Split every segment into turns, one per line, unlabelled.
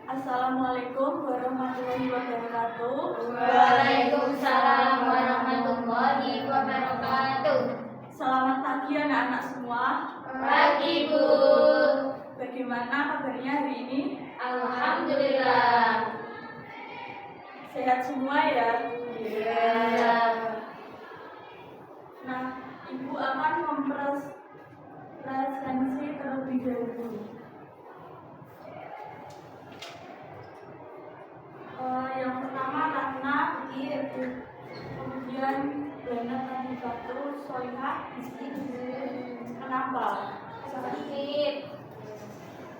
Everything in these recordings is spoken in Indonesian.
Assalamualaikum warahmatullahi wabarakatuh.
Waalaikumsalam warahmatullahi wabarakatuh.
Selamat pagi anak-anak semua.
Pagi, Bu.
Bagaimana kabarnya hari ini?
Alhamdulillah.
Sehat semua ya?
Iya.
Nah, Ibu akan mempresentasi terlebih dahulu. Yang pertama Ratna, kemudian Bena Nadifatu, Solihah. Kenapa?
Sakit.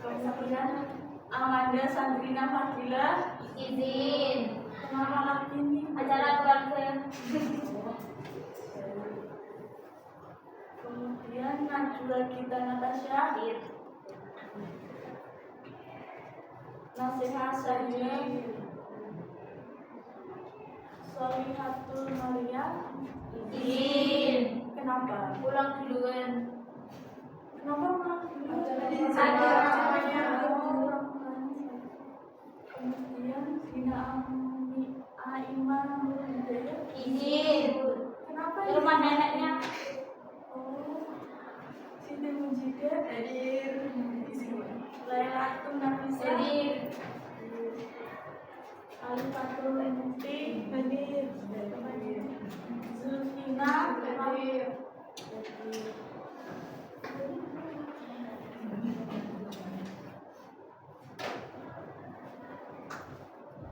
Kemudian Amanda Sandrina Fadila.
Izin.
Kenapa lagi ini?
Acara keluarga.
Kemudian Najwa Gita Natasha. Nasihat Sahila. Solihatul Maria.
Izin.
Kenapa?
Pulang duluan.
Kenapa pulang dulu?
Ada acaranya.
Kemudian Dina Aimah Nurhidayah.
Izin.
Kenapa
Di rumah neneknya.
Oh, Siti Mujidah hadir. Lailatul Nafisa
Hadir.
Alifatul Mufti hadir. Zulfina hadir.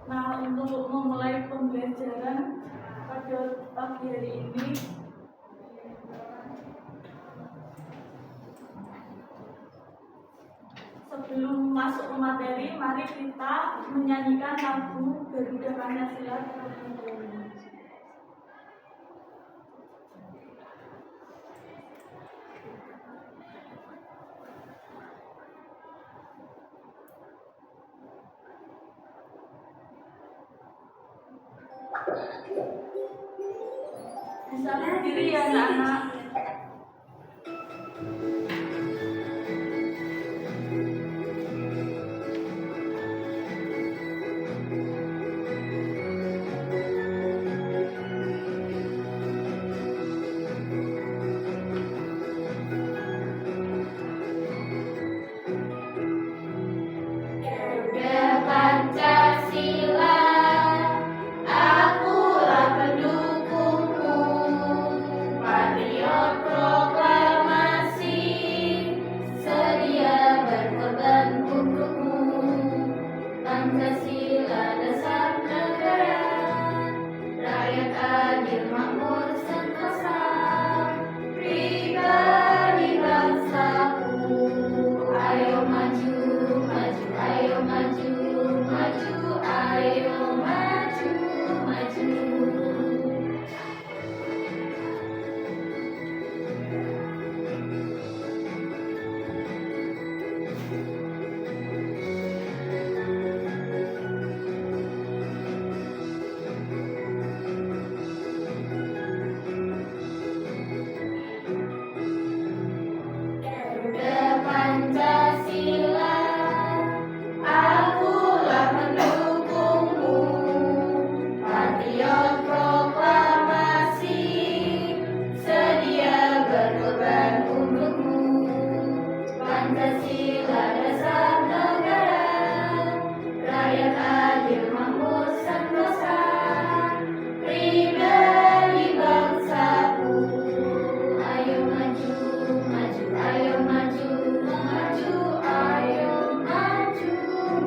Nah, untuk memulai pembelajaran pada pagi hari ini, sebelum masuk ke materi, mari kita menyanyikan lagu Garuda Pancasila terlebih dahulu. Bisa berdiri ya anak-anak.
Garuda Pancasila, akulah pendukungmu, patriot proklamasi, sedia berkorban untukmu. Pancasila dasar negara, rakyat adil makmur sentosa, pribadi bangsaku. Ayo maju, maju, ayo maju, maju, ayo maju, maju. Garuda Pancasila, akulah pendukungmu, patriot proklamasi, sedia berkorban untukmu. Pancasila dasar negara, rakyat adil makmur sentosa, pribadi bangsaku. Ayo maju, maju, ayo maju, maju, ayo maju,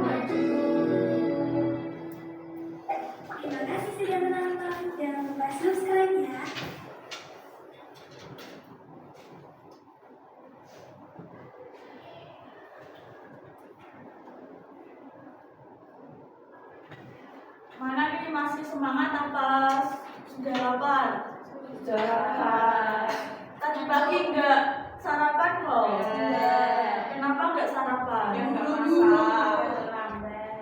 maju.
Terima kasih sudah menonton. Jangan lupa subscribe ya.
Mana nih masih semangat apa sudah lapar?
Sudah lapar.
Tadi pagi enggak sarapan kok?
Enggak.
Kenapa enggak sarapan?
Yang
Enggak
dulu.
masak.
Lambat.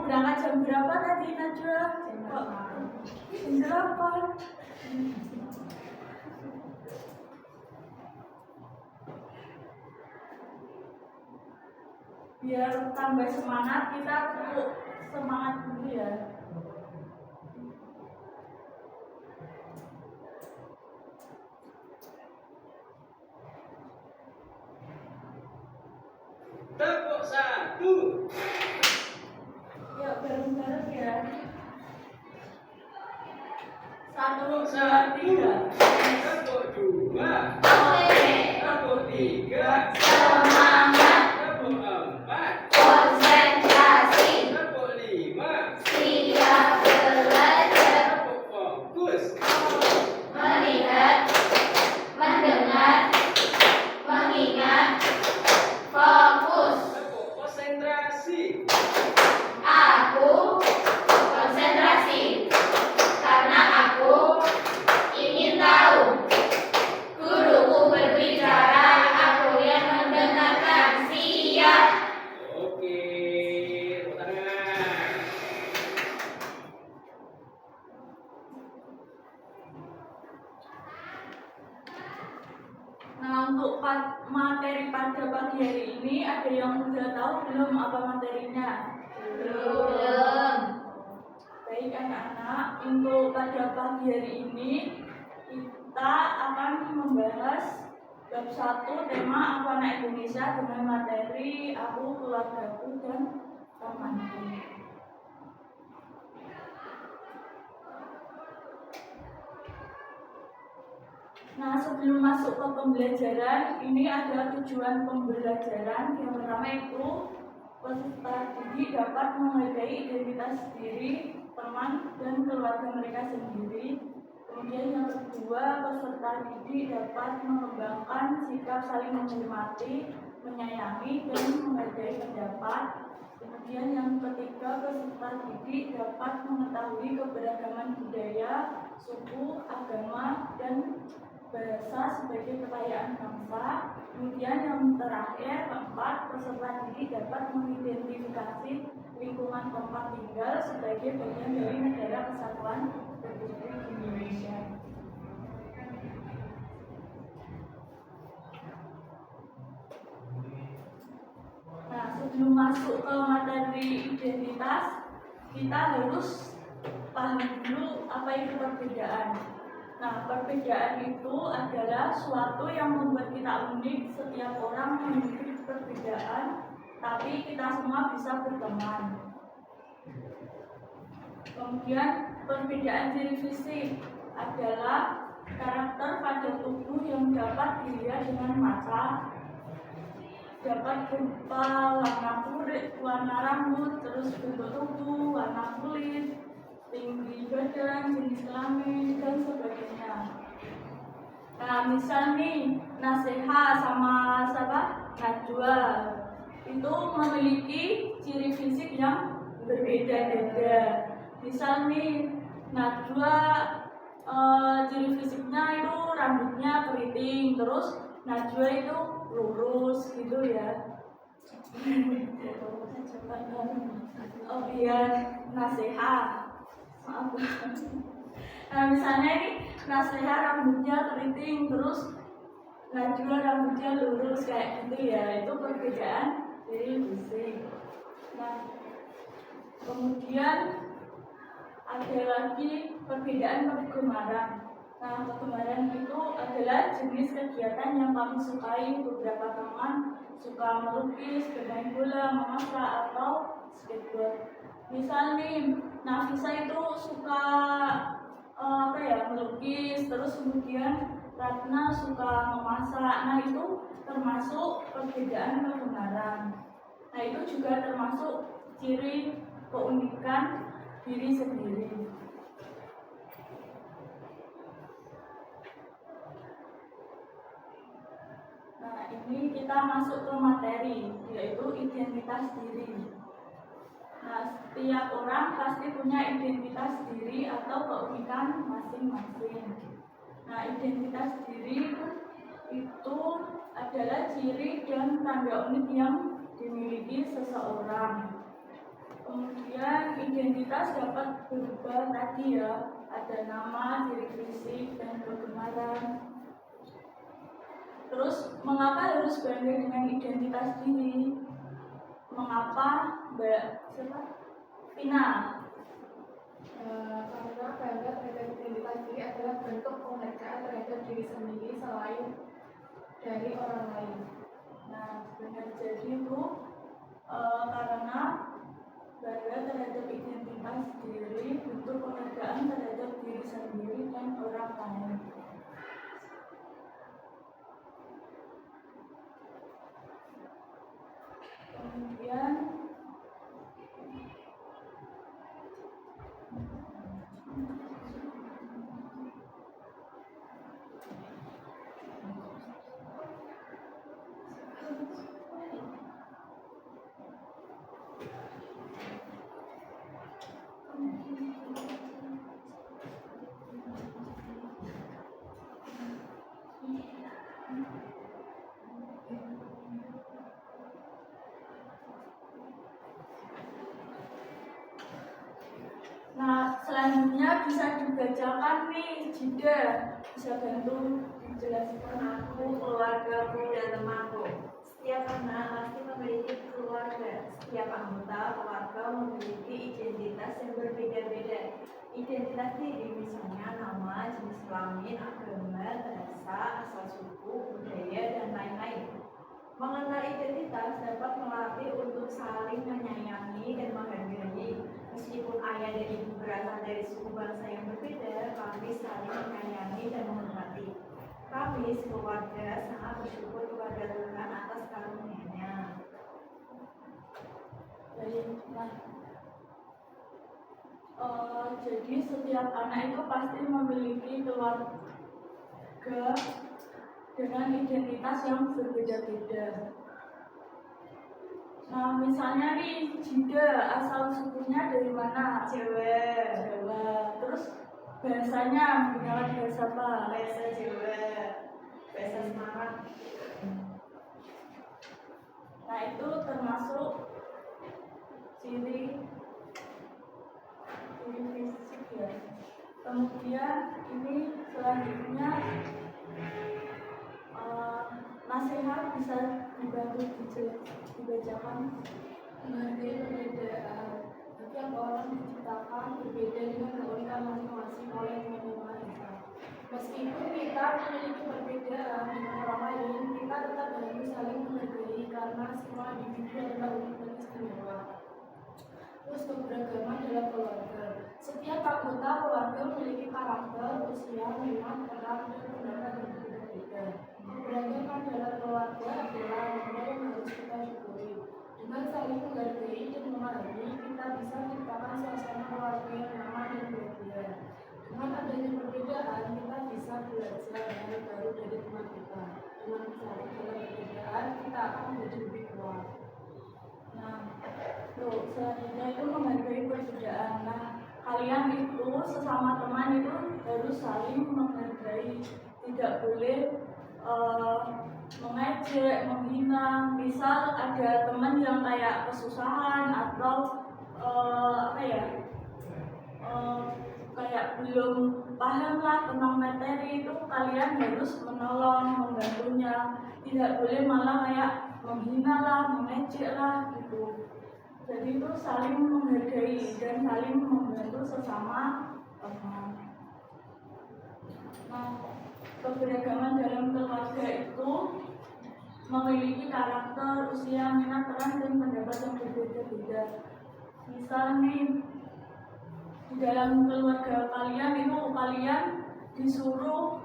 Berangkat jam berapa tadi Najwa? Kok jam berapa? biar tambah semangat kita perlu semangat dulu ya.
Tepuk satu.
Yuk bareng-bareng ya. 1, 2, 3.
Tepuk dua. Tepuk tiga.
Semangat,
Tepuk empat.
konsentrasi,
Tepuk lima.
siap belajar,
Tepuk fokus.
melihat, mendengar, mengingat, fokus.
Tepuk konsentrasi.
Aku konsentrasi karena aku ingin tahu. Guruku berbicara, aku yang mendengarkan. Siap.
Oke, tepuk tangan.
Nah, untuk materi pada pagi hari ini ada yang sudah tahu belum apa materinya?
Belum.
Baik anak-anak, untuk pada pagi hari ini kita akan membahas bab 1 tema Aku Anak Indonesia dengan materi Aku, Keluargaku, dan Temanku. Nah, sebelum masuk ke pembelajaran, ini ada tujuan pembelajaran. Yang pertama itu peserta didik dapat menghargai identitas diri, teman, dan keluarga mereka sendiri. Kemudian yang kedua, peserta didik dapat mengembangkan sikap saling menghormati, menyayangi, dan menghargai pendapat. Kemudian yang ketiga, peserta didik dapat mengetahui keberagaman budaya, suku, agama, dan bahasa sebagai kekayaan bangsa. Kemudian yang terakhir, keempat, peserta didik dapat mengidentifikasi lingkungan tempat tinggal sebagai bagian dari negara kesatuan Republik Indonesia. Nah, sebelum masuk ke materi identitas, kita harus paham dulu apa itu perbedaan. Nah, perbedaan itu adalah suatu yang membuat kita unik. Setiap orang memiliki perbedaan, tapi kita semua bisa berteman. Kemudian, perbedaan ciri fisik adalah karakter pada tubuh yang dapat dilihat dengan mata, dapat berupa warna kulit, warna rambut, terus bentuk tubuh, warna kulit, tinggi badan, jenis kelamin, dan sebagainya. Nah, misal nih, Naseha sama siapa? Najwa itu memiliki ciri fisik yang berbeda-beda. Misal nih, Najwa ciri fisiknya itu rambutnya keriting, terus Najwa itu lurus gitu ya. Oh iya, Naseha. Maaf. Nah, misalnya ini Naseha rambutnya keriting, terus Najwa rambutnya lurus kayak gitu ya. Itu perbedaan dari fisik. Nah, kemudian ada lagi perbedaan kegemaran. Nah, kegemaran itu adalah jenis kegiatan yang kami sukai. Beberapa teman suka melukis, bermain bola, memasak, atau skateboard. Misal nih, Nafisa itu suka melukis, terus kemudian Ratna suka memasak. Nah, itu termasuk perbedaan kegemaran. Nah, itu juga termasuk ciri keunikan diri sendiri. Nah, ini kita masuk ke materi, yaitu identitas diri. Nah, setiap orang pasti punya identitas diri atau keunikan masing-masing. Nah, identitas diri itu adalah ciri dan tanda unik yang dimiliki seseorang. Kemudian identitas dapat berubah tadi ya, ada nama, ciri fisik, dan kegemaran. Terus mengapa harus bangga dengan identitas diri? Mengapa Mbak siapa? Vina?
Karena bangga terhadap identitas diri adalah bentuk penghargaan terhadap diri sendiri selain dari orang lain.
Nah, benar, jadi itu karena bangga terhadap identitas diri, bentuk penghargaan terhadap diri sendiri dan orang lain. Kemudian nah, selanjutnya bisa dibacakan nih, Jida. Bisa bantu dijelaskan.
Aku, keluargaku, dan temanku. Setiap anak pasti memiliki keluarga. Setiap anggota keluarga memiliki identitas yang berbeda-beda. Identitas diri misalnya nama, jenis kelamin, agama, bahasa, asal suku, budaya, dan lain-lain. Mengenal identitas dapat melatih untuk saling menyayangi dan menghargai. Meskipun ayah dan ibu berasal dari suku bangsa yang berbeda, kami saling menyayangi dan menghormati. Kami sekeluarga sangat bersyukur kepada Tuhan atas karunia-Nya.
Jadi setiap anak itu pasti memiliki keluarga dengan identitas yang berbeda-beda. Nah, misalnya nih, Jida asal sukunya dari mana?
Jawa,
Jawa. Terus bahasanya menggunakan bahasa apa?
bahasa Jawa, bahasa Semarang.
Nah, itu termasuk ciri fisik ya. Kemudian ini selanjutnya nasihat bisa dibantu dibacakan.
Menghargai perbedaan. Setiap orang diciptakan berbeda dengan keunikan masing-masing oleh Tuhan Yang Maha Esa. Meskipun kita memiliki perbedaan dengan orang lain, kita tetap harus saling menghargai karena semua individu adalah unik dan istimewa. Terus keberagaman dalam keluarga. Setiap anggota keluarga memiliki karakter, usia, minat, peran, dan pendapat yang berbeda-beda. Keberagaman dalam keluarga adalah hal yang harus kita syukuri. Dengan saling menghargai dan memahami, kita bisa menciptakan suasana keluarga yang nyaman dan bahagia. Dengan adanya perbedaan, kita bisa belajar hal baru dari teman kita. Dengan saling dalam perbedaan, kita akan menjadi lebih kuat.
Nah, selanjutnya itu menghargai perbedaan. Nah, kalian itu sesama teman itu harus saling menghargai, tidak boleh mengejek, menghina. Misal ada teman yang kayak kesusahan atau kayak belum paham lah tentang materi, itu kalian harus menolong, membantunya. Tidak boleh malah kayak menghina lah, mengejek lah gitu. Jadi itu saling menghargai dan saling membantu sesama teman. Nah, keberagaman dalam keluarga itu memiliki karakter, usia, minat, peran, dan pendapat yang berbeda-beda. Misal nih, di dalam keluarga kalian itu kalian disuruh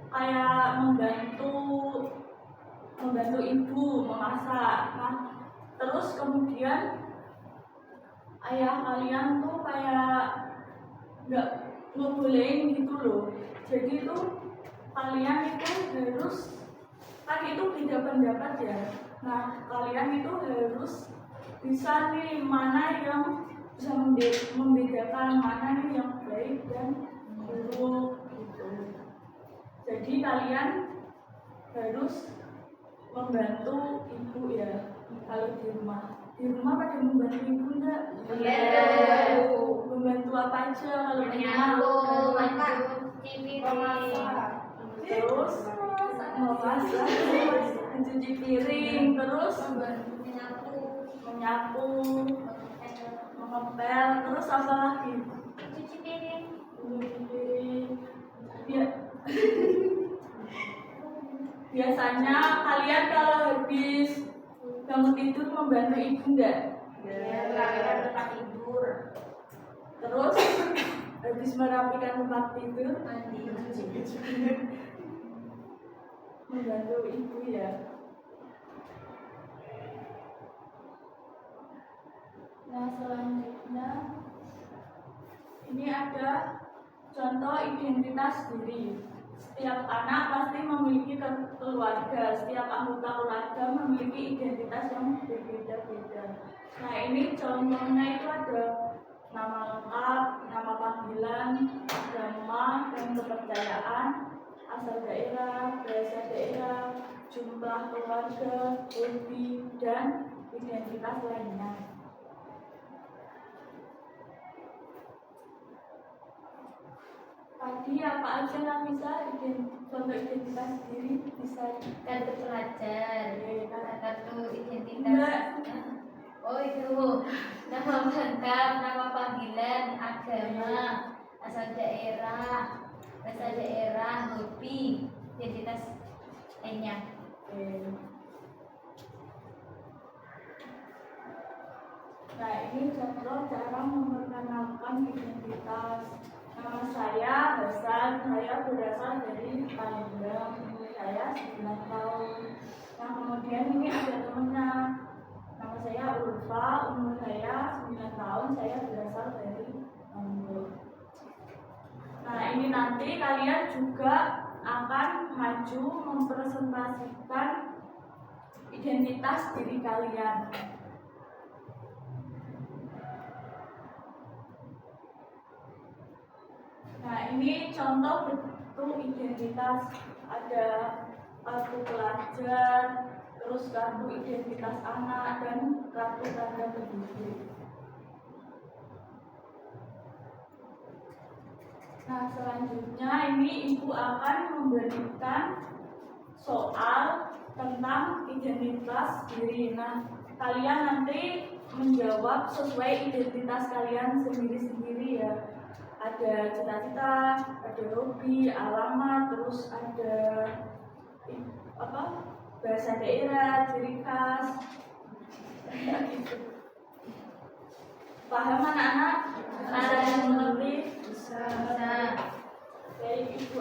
kayak membantu ibu memasak. Nah, terus kemudian ayah kalian tuh kayak nggak ngebolehin gitu loh. Jadi itu kalian itu harus, kan itu beda pendapat ya. Nah, kalian itu harus bisa nih mana yang bisa membedakan mana nih yang baik dan buruk gitu. Jadi kalian harus membantu ibu ya. Kalau di rumah pada membantu ibu enggak? Membantu apa aja kalau di rumah? Terus memasak, mencuci piring, terus menyapu, mengepel, terus apa lagi?
Cuci piring.
Mencuci piring. Biasanya kalian kalau habis bangun tidur membantu ibu enggak?
Ya, merapikan tempat tidur.
Terus habis merapikan tempat tidur
Mandi.
membantu ibu ya. Nah, selanjutnya ini ada contoh identitas diri. Setiap anak pasti memiliki keluarga, setiap anggota keluarga memiliki identitas yang berbeda-beda. Nah, ini contohnya itu ada nama lengkap, nama panggilan, agama dan kepercayaan, asal daerah, bahasa daerah, jumlah keluarga, hobi, dan identitas lainnya. Tadi apa aja yang bisa contoh identitas diri bisa
Kartu pelajar. Kartu identitas.
Enggak.
Oh itu nama lengkap, nama panggilan, agama, asal daerah, bahasa daerah, hobi, identitas lainnya.
Nah, ini contoh cara memperkenalkan identitas. Nama saya Hasan, saya berasal dari Palembang, umur saya 9 tahun. Nah, kemudian ini ada temannya. Nama saya Ulfa, umur saya 9 tahun, saya berasal dari Lombok. Nah, ini nanti kalian juga akan maju mempresentasikan identitas diri kalian. Nah, ini contoh bentuk identitas. Ada kartu pelajar, terus kartu identitas anak, dan kartu tanda penduduk. Nah, selanjutnya ini ibu akan memberikan soal tentang identitas diri. Nah, kalian nanti menjawab sesuai identitas kalian sendiri-sendiri ya. Ada cita-cita, ada hobi, alamat, terus ada bahasa daerah, ciri khas, gitu. Paham anak-anak? Bisa dimengerti?
Bisa.
Baik, ibu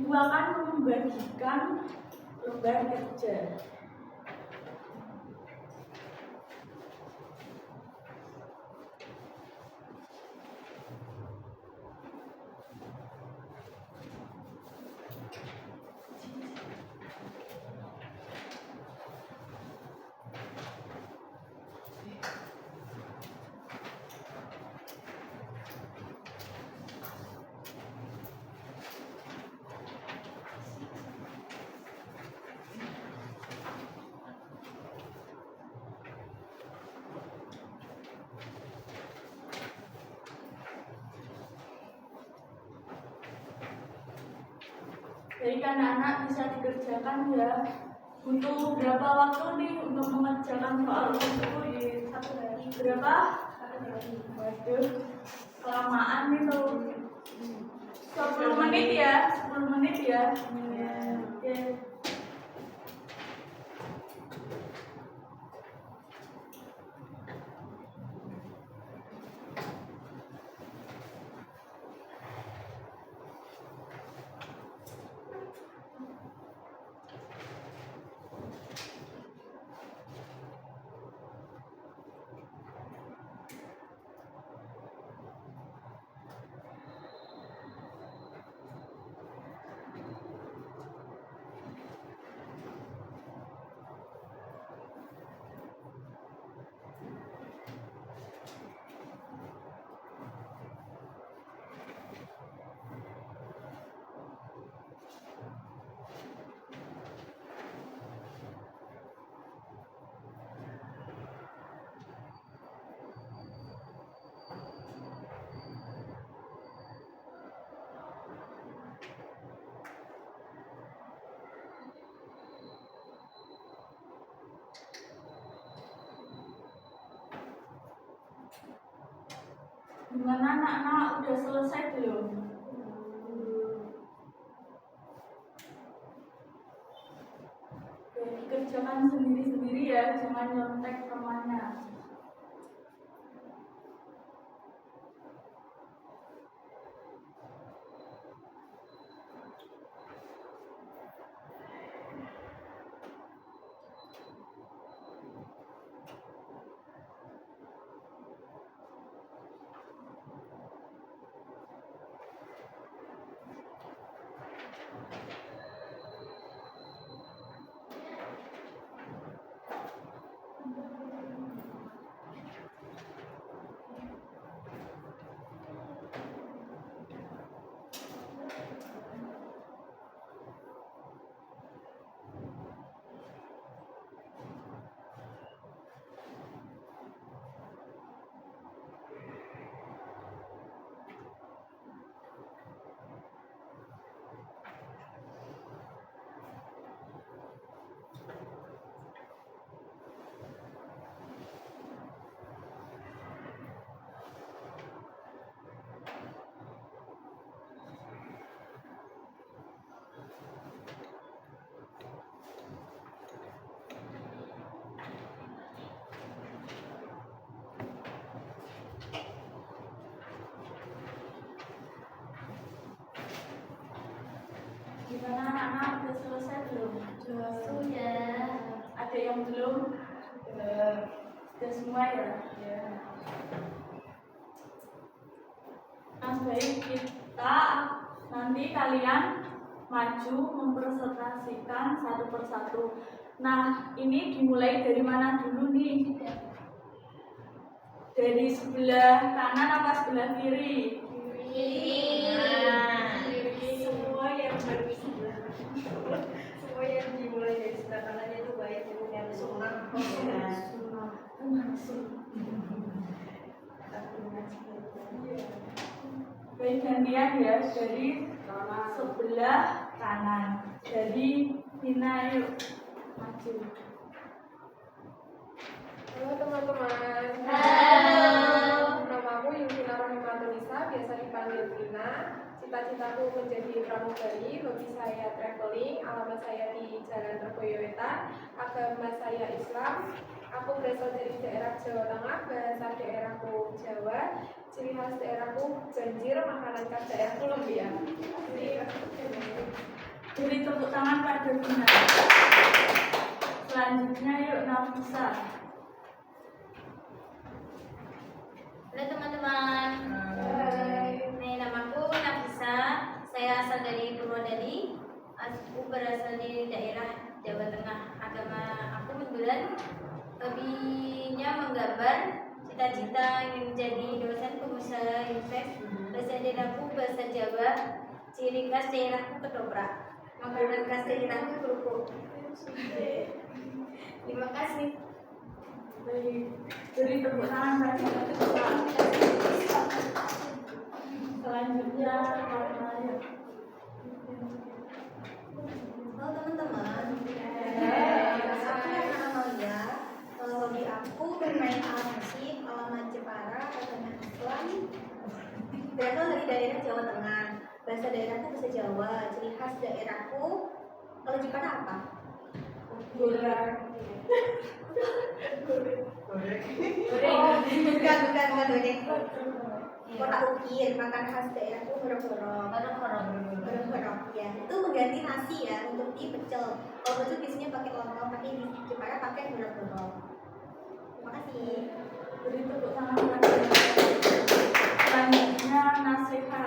akan membagikan lembar kerja. Jadi anak-anak bisa dikerjakan ya. Butuh berapa waktu nih untuk mengerjakan soal tersebut?
1 hari.
Berapa?
1 hari.
Waduh, kelamaan itu. 10 menit ya, 10 menit ya. Oke. Gimana anak-anak udah selesai belum? Oke, dikerjakan sendiri-sendiri ya, jangan nyontek temannya. Gimana anak-anak udah selesai belum?
Sudah.
Ada yang belum? Sudah semua ya?
Ya.
Nah, baik, kita nanti kalian maju mempresentasikan satu persatu. Nah, ini dimulai dari mana dulu nih? Dari sebelah kanan apa sebelah kiri?
Semua yang bersebelah, semua yang dimulai dari sebelah kanannya itu baik, kemudian sunnah.
Baik, gantian ya, dari sebelah kanan. Jadi Dina, yuk maju.
Halo teman-teman.
Halo.
Namaku Yuvina Rohimatunisa, biasa dipanggil Vina. Cita-citaku menjadi pramugari, hobi saya traveling, alamat saya di Jalan Reboyowetan, agama saya Islam. Aku berasal dari daerah Jawa Tengah, bahasa daerahku Jawa, ciri khas daerahku banjir, makanan khas daerahku lumpia.
Beri tepuk tangan pada Dina. Selanjutnya yuk Nafisa.
Halo teman-teman. Namaku Nafisa. Saya asal dari Purwodadi. Aku berasal dari daerah Jawa Tengah. Agama aku Bulan. Hobinya menggambar. Cita-cita ingin menjadi dosen pengusaha invest. Bahasa daerahku bahasa Jawa. Ciri khas daerahku ketoprak. Makanan khas daerahku kerupuk. Terima kasih.
Baik, beri tepuk tangan pada Nafisa. Selanjutnya Karna, yuk.
Halo teman-teman, aku nama Amalia. Hobi aku bermain alat musik, alamat Jepara, agama Islam. Berasal dari daerah Jawa Tengah. Bahasa daerahku bahasa Jawa. Ciri khas daerahku, kalau Jepara apa?
Goreng.
Bukan goreng. Kotak ukir, makan khas daerahku horok-horok. Horok-horok ya. Itu mengganti nasi ya untuk di pecel. Kalau pecel biasanya pakai lontong, tapi di Jepara pakai horok-horok. Terima kasih.
Beri tepuk tangan pada Nafisa. Selanjutnya Nasiha.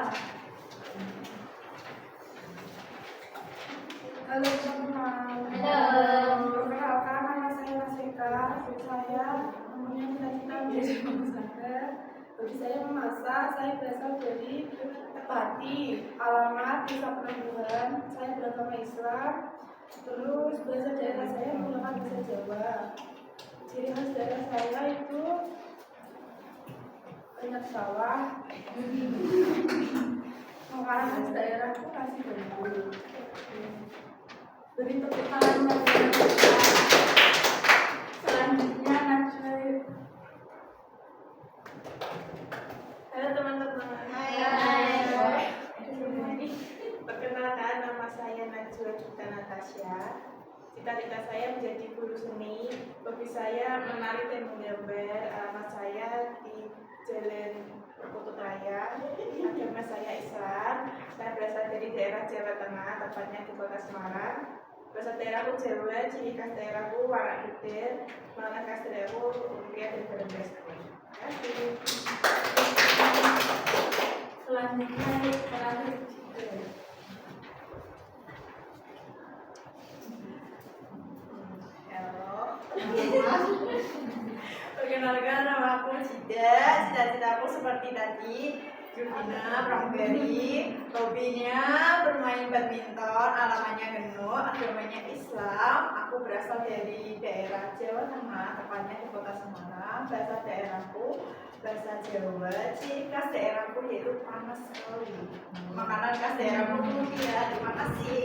Halo teman-teman.
Halo.
Perkenalkan, nama saya Nasika. Saya mempunyai cita-cita menjadi pengusaha. Hobi saya memasak. Saya berasal dari Tepati. Alamat Desa Penangguhan. Saya beragama Islam. Terus bahasa daerah saya menggunakan bahasa Jawa. Ciri khas daerah saya itu banyak sawah. Makanan khas daerahku nasi bumbu.
Beri tepuk tangan pada Nafisa. Selanjutnya Najwa.
Halo teman-teman. Cita-cita saya menjadi guru seni, hobi saya menari dan menggambar, alamat saya di Jalan Perkutut Raya, agama saya Islam, saya berasal dari daerah Jawa Tengah, tepatnya di Kota Semarang. Bahasa daerahku Jawa, ciri khas daerahku warak gede, mana khas daerahku rupiah dan barang terima kasih.
Selanjutnya terakhir juga.
Halo. Perkenalkan, nama aku Cida. Cita-citaku seperti tadi, Juvina Pramugari. Hobinya bermain badminton, alamannya Genu, agamanya Islam. Aku berasal dari daerah Jawa Tengah, tepatnya di Kota Semarang. Bahasa daerahku bahasa Jawa. Ciri khas daerahku yaitu panas sekali. Makanan khas daerahku ya. Terima kasih.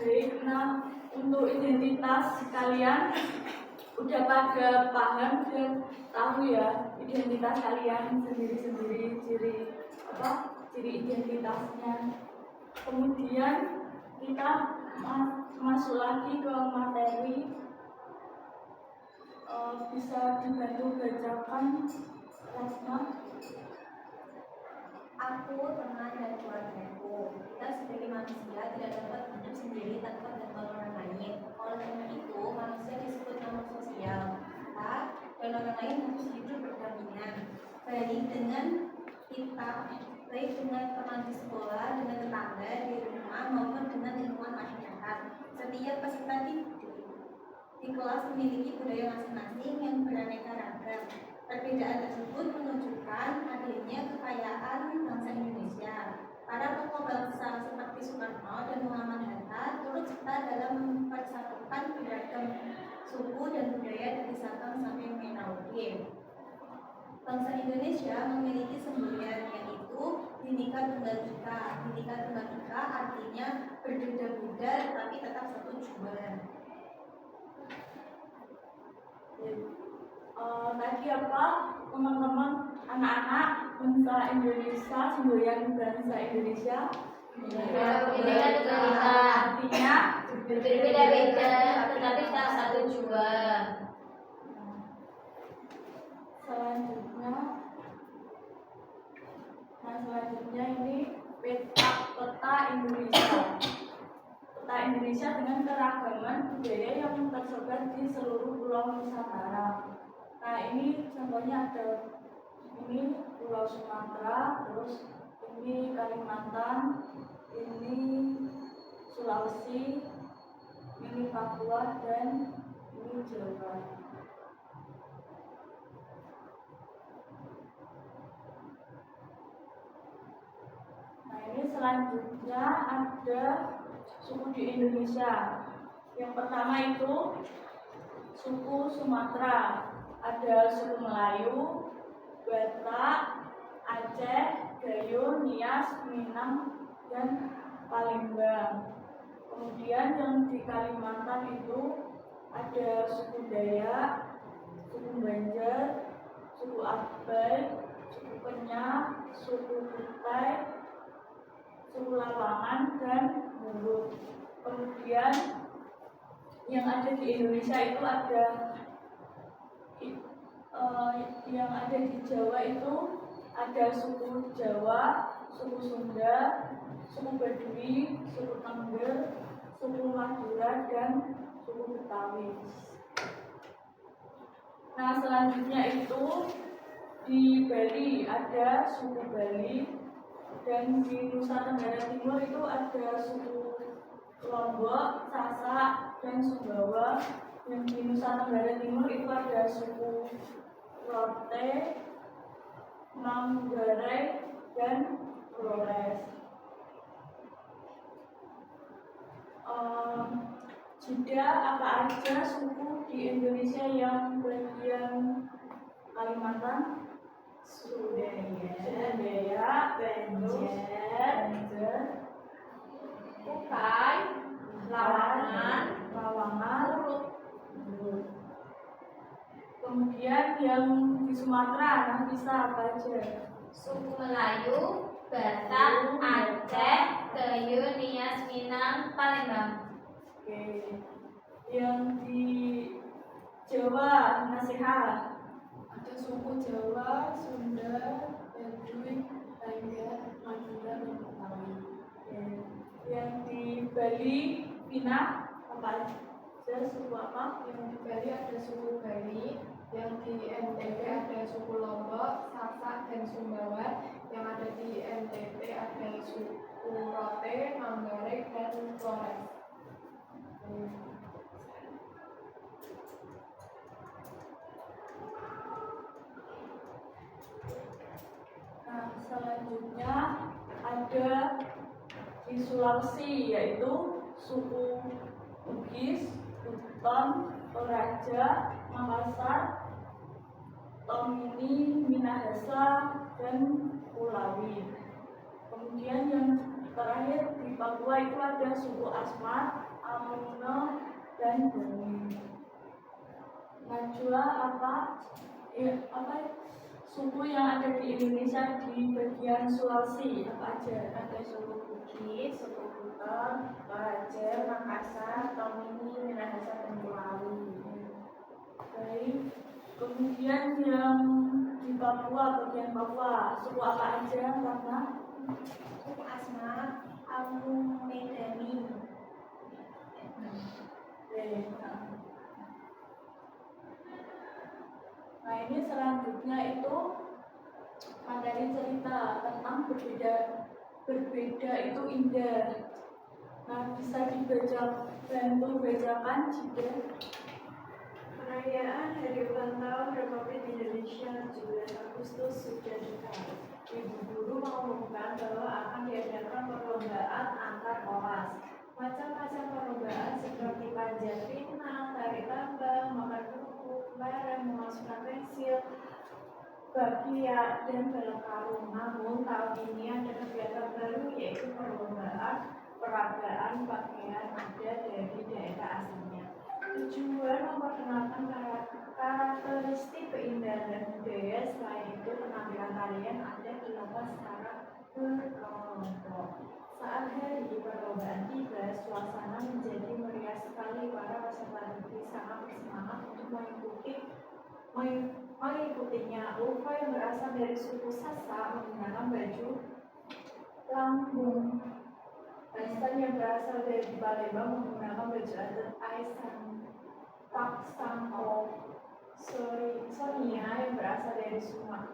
Baik, nah untuk identitas kalian udah pada paham dan tahu ya identitas kalian sendiri-sendiri, ciri identitasnya. Kemudian kita masuk lagi ke materi. Bisa dibantu bacakan Rasma.
Aku, teman, dan keluargaku. Kita sebagai manusia tidak dapat hidup sendiri tanpa bantuan orang lain. Oleh karena itu, manusia disebut makhluk sosial. Kita dan orang lain harus hidup berdampingan. Baik dengan teman di sekolah, dengan tetangga, di rumah, maupun dengan lingkungan masyarakat. Setiap peserta di kelas memiliki budaya masing-masing yang beraneka ragam. Perbedaan tersebut menunjukkan adanya kekayaan bangsa Indonesia. Para tokoh bangsa seperti Soekarno dan Muhammad Hatta turut serta dalam mempersatukan beragam suku dan budaya dari Sabang sampai Merauke. Bangsa Indonesia memiliki semboyan, yaitu Bhinneka Tunggal Ika. Bhinneka Tunggal Ika artinya berbeda-beda tetapi tetap satu tujuan.
Tadi apa teman-teman anak-anak bangsa Indonesia, semboyan bangsa Indonesia?
Bhinneka Tunggal Ika.
Artinya
Berbeda-beda tetapi tak satu jua.
Selanjutnya ini peta Indonesia. Peta Indonesia dengan keragaman budaya yang tersebar di seluruh pulau Nusantara. Nah ini contohnya ada ini Pulau Sumatera, terus ini Kalimantan, ini Sulawesi, ini Papua, dan ini Jawa. Nah ini selanjutnya ada suku di Indonesia. Yang pertama itu suku Sumatera. Ada suku Melayu, Batak, Aceh, Gayo, Nias, Minang, dan Palembang. Kemudian yang di Kalimantan itu ada suku Dayak, suku Banjar, suku Abai, suku Kenyah, suku Kutai, suku Lawangan, dan Mulut. Kemudian yang ada di Indonesia itu ada yang ada di Jawa itu ada suku Jawa, suku Sunda, suku Baduy, suku Tengger, suku Madura, dan suku Betawi. Nah selanjutnya itu di Bali ada suku Bali, dan di Nusa Tenggara Timur itu ada suku Lombok, Sasak, dan Sumbawa. Dan di Nusa Tenggara Timur itu ada suku Rote, Manggarai, dan Flores. Jeda apa aja suku di Indonesia yang bagian Kalimantan? Sundaya, Banjar,
Kutai, Lawangan,
Mulut. Kemudian yang di Sumatera, nah bisa apa aja?
Suku Melayu, Batak, Aceh, Gayo, Nias, Minang, Palembang.
Oke. Yang di Jawa, Nasihat.
Ada suku Jawa, Sunda, Baduy, Dayak, Madura, dan Betawi.
Oke. Yang di Bali, Pinang, apa aja suku apa?
Yang di Bali ada suku Bali, yang di NTB ada suku Lombok, Sasak, dan Sumbawa. Yang ada di NTB ada suku Rote, Manggarai, dan Flores.
Nah, selanjutnya ada di Sulawesi, yaitu suku Bugis, Buton, Toraja, Makassar, Tomini, Minahasa, dan Kulawi. Kemudian yang terakhir di Papua itu ada suku Asmat, Amuno, dan Bumi. Najwa apa suku yang ada di Indonesia di bagian Sulawesi apa aja?
Ada suku Bugis, suku Buton, Toraja, Makassar, Tomini, Minahasa, dan Kulawi.
Baik. Kemudian yang di Papua, bagian Papua, suku apa aja karena
Suku Asmat, Amumedani.
Nah ini selanjutnya itu materi cerita tentang berbeda itu indah. Nah bisa bantu bacakan jika
Perayaan Hari Ulang Tahun Republik Indonesia 17 Agustus sudah dekat. Ibu guru mengumumkan bahwa akan diadakan perlombaan antar kelas. Macam-macam perlombaan seperti panjat pinang, tarik tambang, makan kerupuk, bareng, memasukkan pensil, bakia, dan balap karung. Namun tahun ini ada kegiatan baru yaitu perlombaan peragaan pakaian adat dari daerah aslinya. Tujuan memperkenalkan karakteristik keindahan dan budaya. Selain itu, penampilan tarian adat dilakukan secara berkelompok. Saat hari perlombaan tiba, suasana menjadi meriah sekali. Para peserta didik sangat bersemangat untuk mengikutinya. Ulfa yang berasal dari suku Sasak menggunakan baju lambung. Aisan yang berasal dari Palembang menggunakan baju adat Aisan. Pak Sangko Sonia yang berasal dari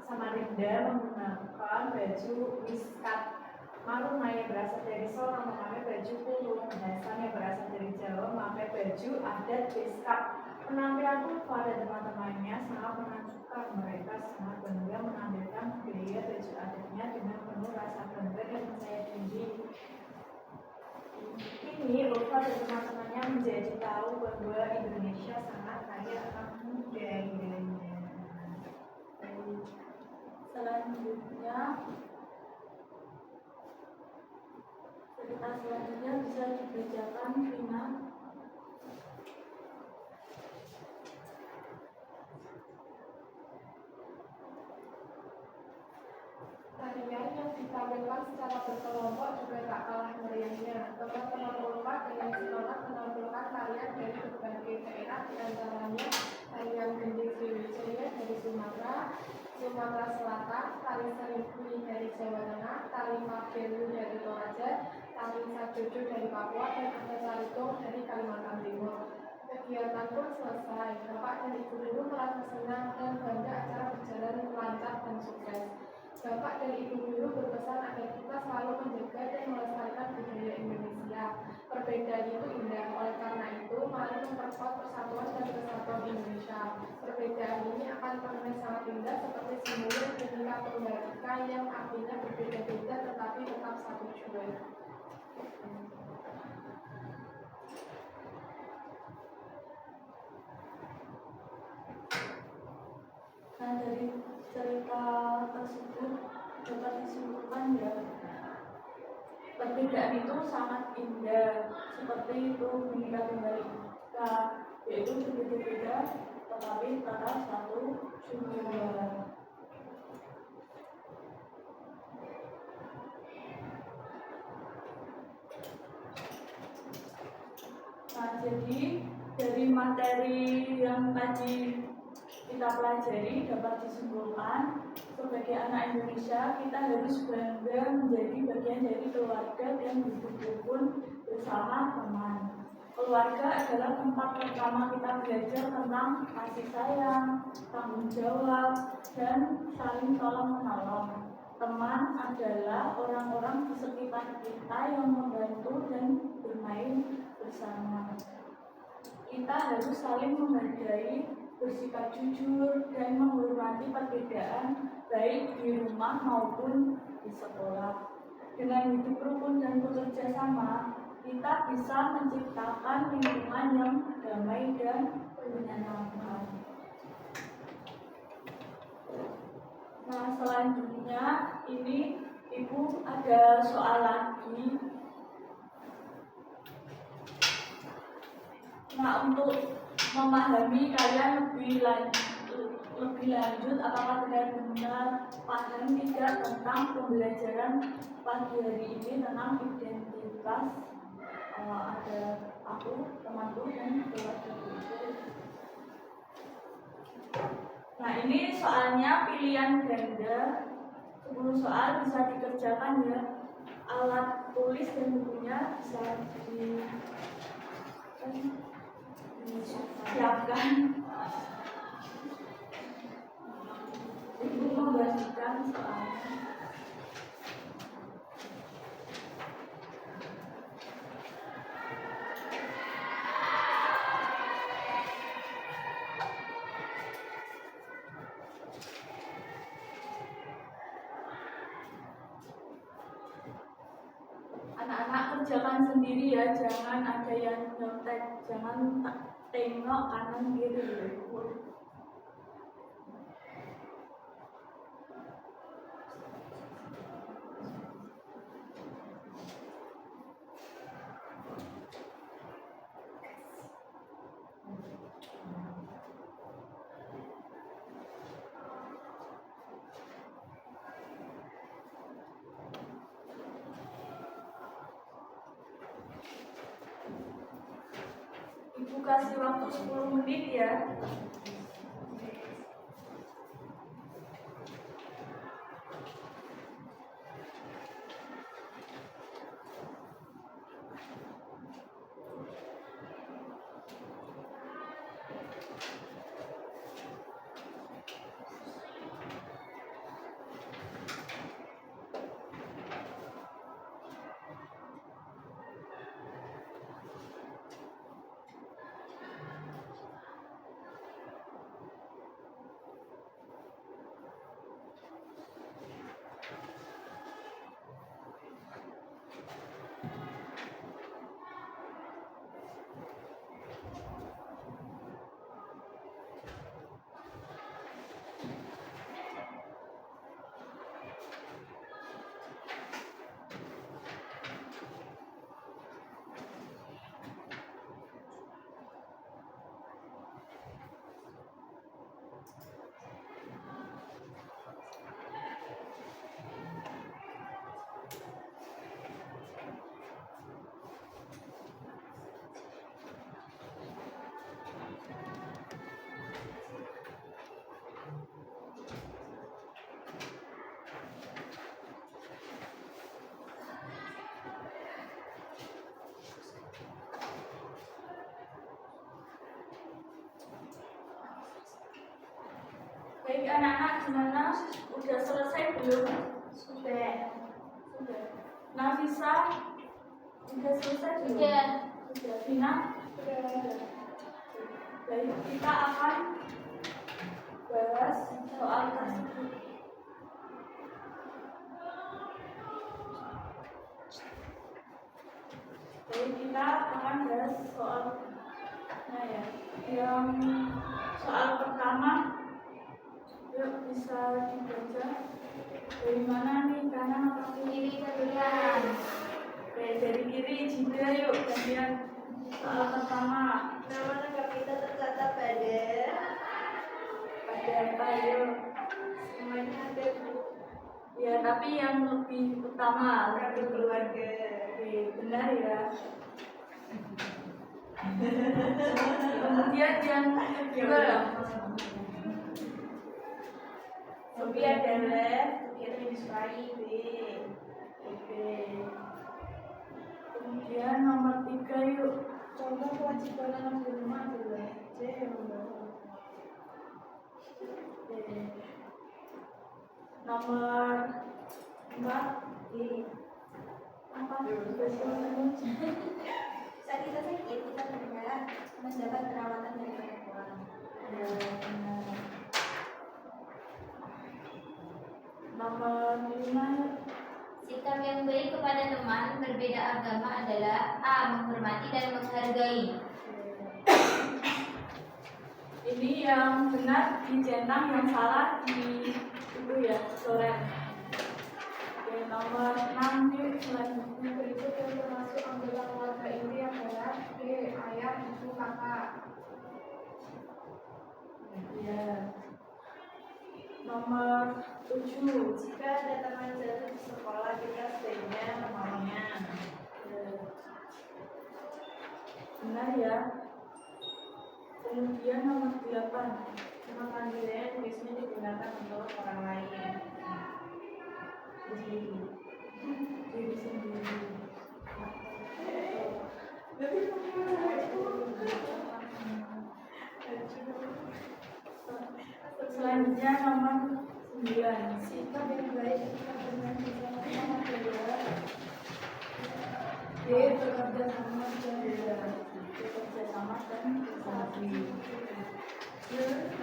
Samarinda menggunakan baju Wiskat. Maruna yang berasal dari Sorong memakai baju Kulung. Hasan yang berasal dari Jawa memakai baju adat Beskap. Penampilan Ulfa dan teman-temannya sangat menakjubkan. Mereka sangat bangga menampilkan budaya baju adatnya dengan penuh rasa bangga dan percaya diri. Ini Ulfa dan teman-temannya menjadi tahu bahwa Indonesia sangat kaya akan budayanya.
selanjutnya cerita selanjutnya bisa dibacakan Vina.
Tarian yang ditampilkan secara berkelompok juga tak kalah meriahnya. Teman-teman Ulfa dengan semangat menampilkan tarian dari berbagai daerah, diantaranya tarian gending Sriwijaya dari Sumatera Selatan, tari Serikui dari Jawa Tengah, tari Mabelu dari Toraja, tari Sajojo dari Papua, dan ada Taritung dari Kalimantan Timur. Kegiatan pun selesai. Bapak dan Ibu guru merasa senang dan bangga acara berjalan lancar dan sukses. Bapak dan Ibu guru berpesan agar kita selalu menjaga dan melestarikan budaya Indonesia. Perbedaan itu indah, oleh karena itu mari memperkuat persatuan dan kesatuan Indonesia. Perbedaan ini akan terlihat sangat indah seperti simbol Bhinneka Tunggal Ika yang artinya berbeda-beda tetapi tetap satu tujuan.
Nah dari cerita tersebut dapat disimpulkan ya, perbedaan itu sangat indah seperti itu Bhinneka Tunggal Ika, yaitu berbeda-beda tetapi tetap satu tujuan. jadi dari materi yang tadi kita pelajari dapat disimpulkan sebagai anak Indonesia kita harus bangga menjadi bagian dari keluarga dan hidup rukun bersama teman. Keluarga adalah tempat pertama kita belajar tentang kasih sayang, tanggung jawab, dan saling tolong menolong. Teman adalah orang-orang di sekitar kita yang membantu dan bermain bersama. Kita harus saling menghargai, bersikap jujur, dan menghormati perbedaan baik di rumah maupun di sekolah. Dengan hidup rukun dan bekerja sama, kita bisa menciptakan lingkungan yang damai dan menyenangkan. Nah, selanjutnya ini Ibu ada soal lagi. Nah, untuk memahami kalian lebih lanjut apakah benar-benar paham tidak tentang pembelajaran pagi hari ini tentang identitas, ada aku, temanku, dan keluargaku. Nah, ini soalnya pilihan ganda 10 soal bisa dikerjakan ya. Alat tulis dan bukunya bisa disiapkan. Ibu membagikan soalnya. Anak-anak kerjakan sendiri ya, jangan ada yang nyontek, jangan tengok kanan kiri. Ibu kasih waktu 10 menit ya. Baik anak-anak, gimana? Udah selesai belum?
Sudah.
Nafisa, udah selesai belum?
Sudah.
Sudah. Vina? Sudah. Baik, kita akan bahas soal tersebut. Baik, kita akan bahas soalnya ya. Yang soal pertama, yuk bisa dibaca. Dari mana nih, kanan atau kiri?
Kiri-kirian.
Oke, dari kiri juga yuk gantian. Soal pertama,
Nama lengkap kita tercatat pada
ada apa yuk?
semuanya ada Bu.
Ya, tapi yang lebih utama
Kartu keluarga.
Oke, benar ya. Kemudian yang kedua,
Sophie adalah Sophie itu yang disukai B.
oke. Kemudian nomor 3 yuk.
Contoh kewajiban anak di rumah adalah C yang membawa.
Oke. Nomor 4
D.
apa?
Saat kita sakit, kita berhak mendapat perawatan dari banyak orang.
Ya, benar. Nomor 5
Sikap yang baik kepada teman berbeda agama adalah A. Menghormati dan menghargai.
ini yang benar dicentang, yang salah di itu ya, coret. Oke, nomor 6 yuk selanjutnya.
Berikut yang termasuk anggota keluarga inti adalah B. Ayah, ibu, kakak.
Ya. Nomor 7.
Jika ada teman jatuh di sekolah, kita sebaiknya menolongnya.
Benar ya. Kemudian nomor 8.
Pemanggilan biasanya digunakan untuk orang lain. Jadi,
Diri sendiri. Selanjutnya nomor 9.
Sikap yang baik ketika dengan bersama-sama adalah D. Bekerja sama dan
Bekerja sama dan bersama.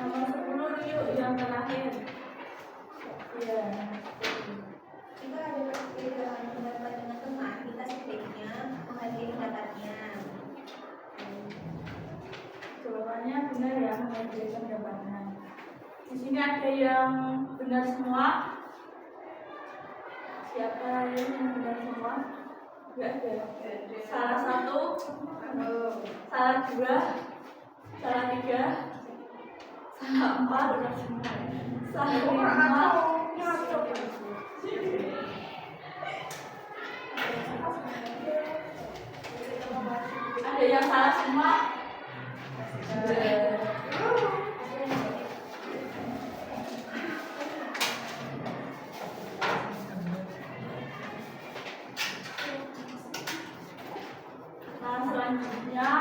Nomor 10 yuk yang terakhir. Ya.
Jika ada perbedaan pendapat dengan teman, kita sebaiknya menghargai pendapatnya.
Jawabannya benar ya, menghargai pendapatnya. Di sini ada yang benar semua. Siapa yang benar semua? Enggak ada. Salah satu, salah 2, salah 3, salah 4, salah 5. Ada yang salah semua. Nah, selanjutnya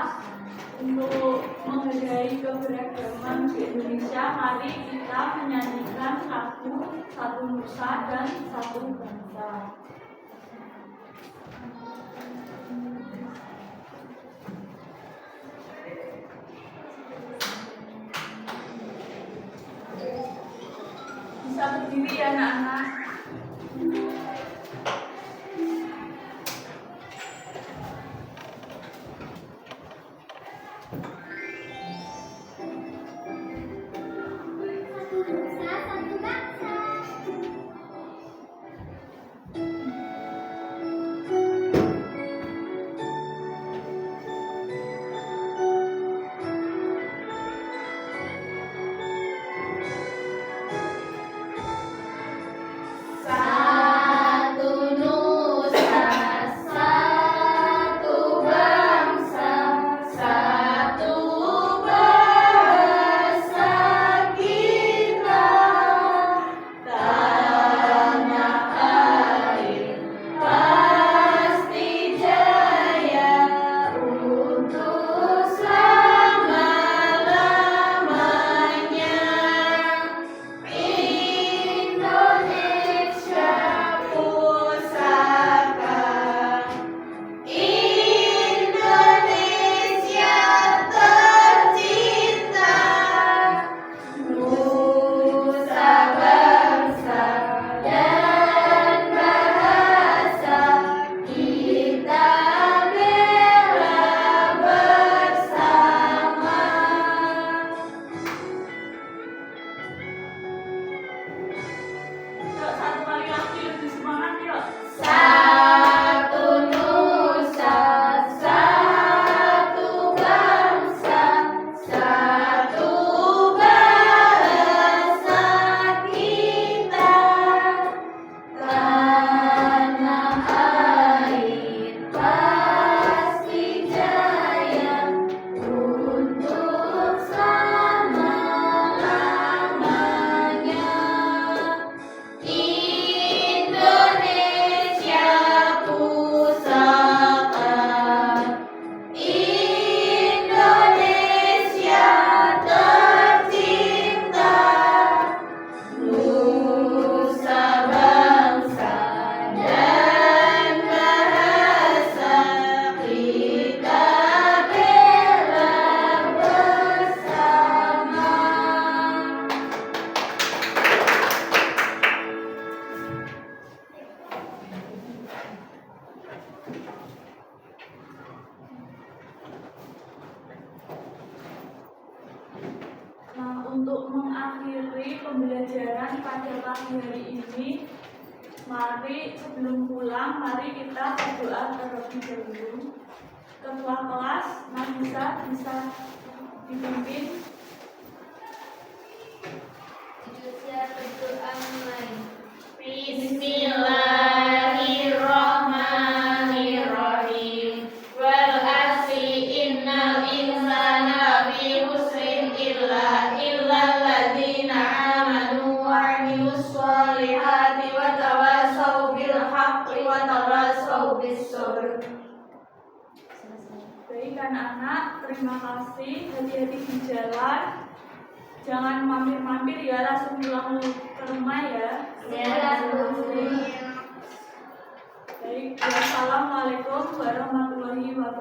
untuk menghargai keberagaman di Indonesia, mari kita menyanyikan lagu Satu Nusa dan Satu Bangsa. Bisa berdiri ya anak-anak.
Satu nusa, satu bangsa.
pembelajaran pada pagi hari ini. Mari sebelum pulang, mari kita berdoa terlebih dahulu. Ketua kelas, Nafisa bisa dipimpin.
Siap berdoa mulai. Bismillahirrahmanirrahim. Wal asri innal insana lafi khusrin illa alladzina amanu wa 'amilus sholihati wa tawassaw bil haqqi wa tawassaw bis sabr.
Baik anak-anak, terima kasih. Hati-hati di jalan. Jangan mampir-mampir ya, langsung pulang ke rumah ya. Baik, wassalamualaikum warahmatullahi wabarakatuh.